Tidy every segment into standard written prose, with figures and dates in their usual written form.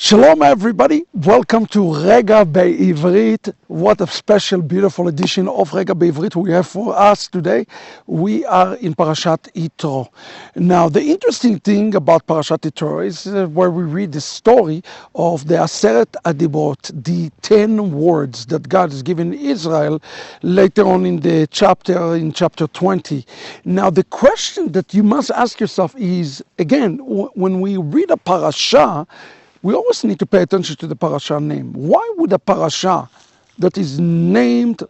Shalom everybody, welcome to Rega בעברית. What a special, beautiful edition of Rega בעברית we have for us today. We are in Parashat Jitro. Now the interesting thing about Parashat Jitro is where we read the story of the Aseret Adibot, the 10 words that God has given Israel later on in the chapter, in chapter 20. Now the question that you must ask yourself is, again, when we read a parasha, we always need to pay attention to the parasha name. Why would a parasha that is named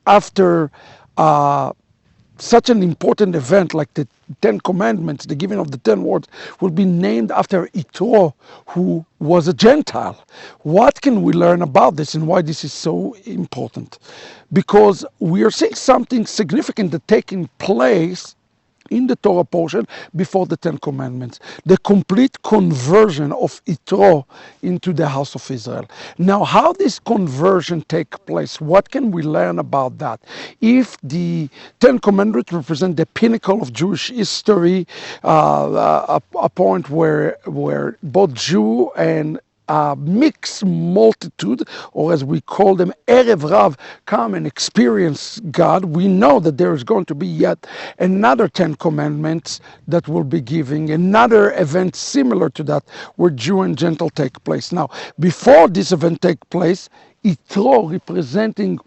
after such an important event like the 10 Commandments, the giving of the 10 words, will be named after Jitro, who was a Gentile? What can we learn about this and why this is so important? Because we are seeing something significant that taking place in the Torah portion before the 10 Commandments, the complete conversion of Jitro into the house of Israel. Now, how this conversion take place? What can we learn about that? If the 10 Commandments represent the pinnacle of Jewish history, a point where both Jew and mixed multitude, or as we call them, Erev Rav, come and experience God, we know that there is going to be yet another 10 commandments that will be giving, another event similar to that, where Jew and Gentile take place. Now, before this event take place, Jitro, representing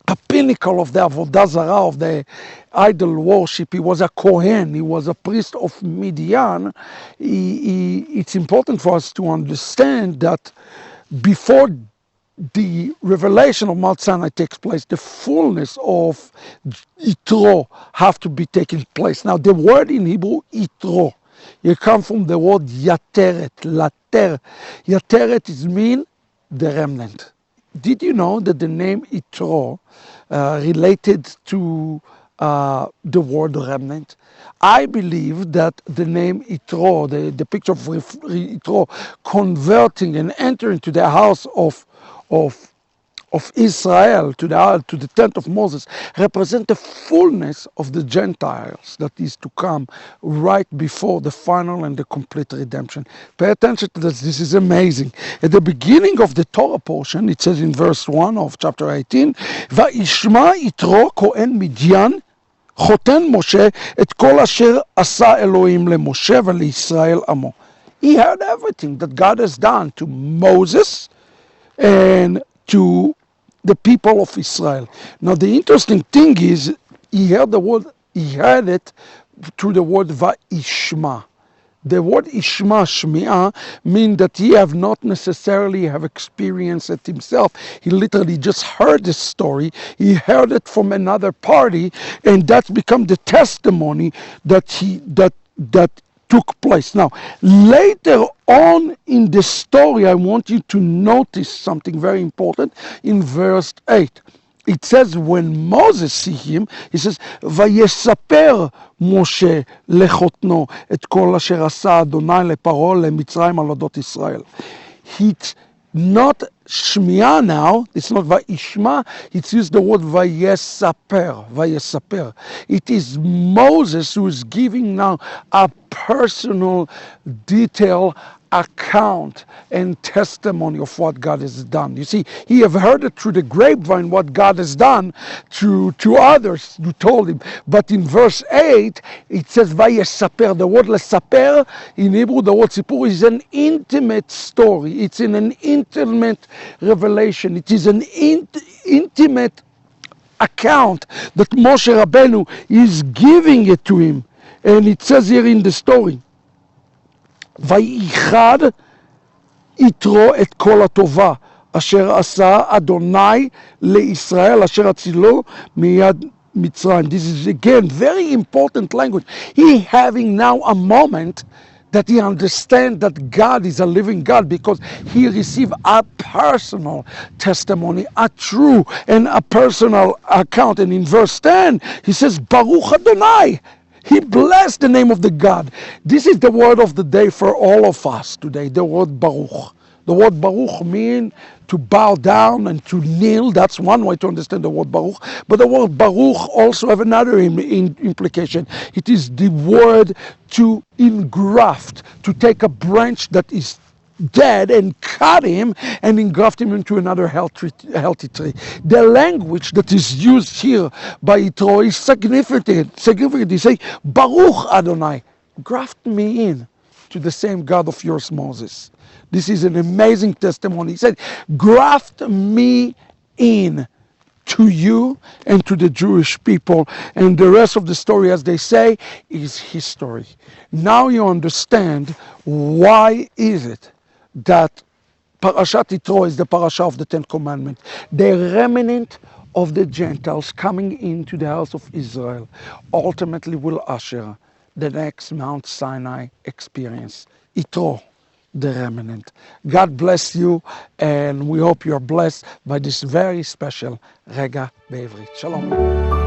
a pinnacle of the Avodah Zarah, of the idol worship. He was a Kohen, he was a priest of Midian. It's important for us to understand that before the revelation of Mount Sinai takes place, the fullness of Jitro have to be taking place. Now, the word in Hebrew, Jitro, it comes from the word Yateret, Later. Yateret is mean the remnant. Did you know that the name Jitro related to the word remnant? I believe that the name Jitro, the picture of Jitro converting and entering to the house of Israel, to the tent of Moses, represent the fullness of the Gentiles that is to come right before the final and the complete redemption. Pay attention to this. This is amazing. At the beginning of the Torah portion, it says in verse 1 of chapter 18, וישמע יתרו כהן מדיין חותן משה את כל אשר עשה אלוהים למשה ולישראל עמו. He heard everything that God has done to Moses and to the people of Israel. Now the interesting thing is, he heard it through the word Va'ishma. The word Ishma, Shmi'ah, means that he have not necessarily have experienced it himself. He literally just heard the story. He heard it from another party, and that's become the testimony that took place. Now, later on in the story, I want you to notice something very important in verse 8. It says, when Moses see him, he says, ויספר משה לחותנו את כל אשר עשה אדוני לפרעה למצרים על אודות ישראל. It's not Shmi'ah now, it's not Va'ishma, it's used the word Vayesaper. It is Moses who is giving now a personal, detailed account and testimony of what God has done. You see, he have heard it through the grapevine what God has done to others who told him. But in verse 8, it says Vayesaper. The word lesaper in Hebrew, the word sipur, is an intimate story. It's in an intimate revelation. It is an intimate account that Moshe Rabbeinu is giving it to him. And it says here in the story, וייחד יתרו את כל הטובה אשר עשה אדוני לישראל אשר הצילו מיד מצרים. This is again very important language. He having now a moment that he understands that God is a living God, because he received a personal testimony, a true and a personal account. And in verse 10, he says, Baruch Adonai. He blessed the name of the God. This is the word of the day for all of us today, the word Baruch. The word Baruch means to bow down and to kneel. That's one way to understand the word Baruch. But the word Baruch also have another implication. It is the word to engraft, to take a branch that is dead and cut him and engraft him into another healthy tree. The language that is used here by Yitro is significant. He say, Baruch Adonai, graft me in to the same God of yours, Moses. This is an amazing testimony. He said, graft me in to you and to the Jewish people. And the rest of the story, as they say, is history. Now you understand why is it that Parashat Yitro is the parasha of the Ten Commandments. The remnant of the Gentiles coming into the house of Israel ultimately will usher the next Mount Sinai experience. Yitro, the remnant. God bless you, and we hope you're blessed by this very special Rega בעברית. Shalom.